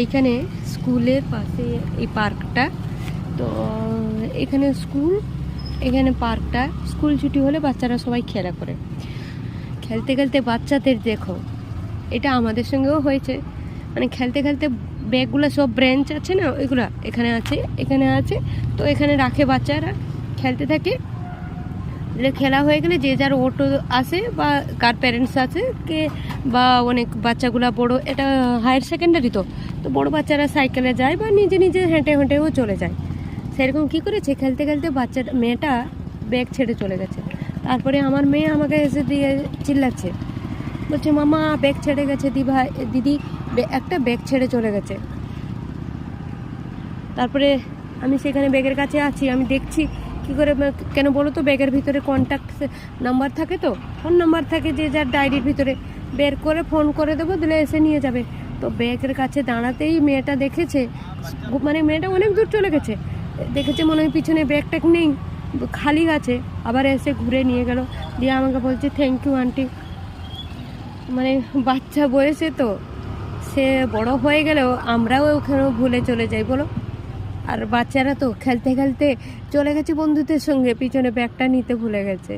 এইখানে স্কুলের পাশে এই পার্কটা। তো এখানে স্কুল, এখানে পার্কটা। স্কুল ছুটি হলে বাচ্চারা সবাই খেলা করে। খেলতে খেলতে বাচ্চাদের দেখো, এটা আমাদের সঙ্গেও হয়েছে। মানে খেলতে খেলতে ব্যাগগুলো সব ব্রেঞ্চ আছে না, ওইগুলা এখানে আছে, এখানে আছে। তো এখানে রাখে বাচ্চারা, খেলতে থাকে। খেলা হয়ে গেলে যে যার অটো আসে বা কার প্যারেন্টস আছে কে, বা অনেক বাচ্চাগুলা বড়, এটা হায়ার সেকেন্ডারি তো তো বড় বাচ্চারা সাইকেলে যায় বা নিজে নিজে হেঁটে হেঁটেও চলে যায়। সেরকম কি করেছে, খেলতে খেলতে মেয়েটা ব্যাগ ছেড়ে চলে গেছে। তারপরে আমার মেয়ে আমাকে এসে দিয়ে চিল্লাচ্ছে, বলছে মামা ব্যাগ ছেড়ে গেছে, দিদি একটা ব্যাগ ছেড়ে চলে গেছে। তারপরে আমি সেখানে ব্যাগের কাছে আছি, আমি দেখছি কি করে, কেন বলো তো, ব্যাগের ভিতরে কন্ট্যাক্ট নাম্বার থাকে, তো ফোন নাম্বার থাকে যে যার ডায়েরির ভিতরে, বের করে ফোন করে দেবো, দিলে এসে নিয়ে যাবে। তো ব্যাগের কাছে দাঁড়াতেই মেয়েটা দেখেছে, মানে মেয়েটা অনেক দূর চলে গেছে, দেখেছে মনে হয় পিছনে ব্যাগ ট্যাগ নেই, খালি আছে। আবার এসে ঘুরে নিয়ে গেল, দিয়ে আমাকে বলছে থ্যাংক ইউ আন্টি। মানে বাচ্চা বয়সে তো, সে বড় হয়ে গেলেও আমরাও ওখানেও ভুলে চলে যাই বলো। আর বাচ্চারা তো খেলতে খেলতে চলে গেছে বন্ধুদের সঙ্গে, পিছনে ব্যাগটা নিতে ভুলে গেছে।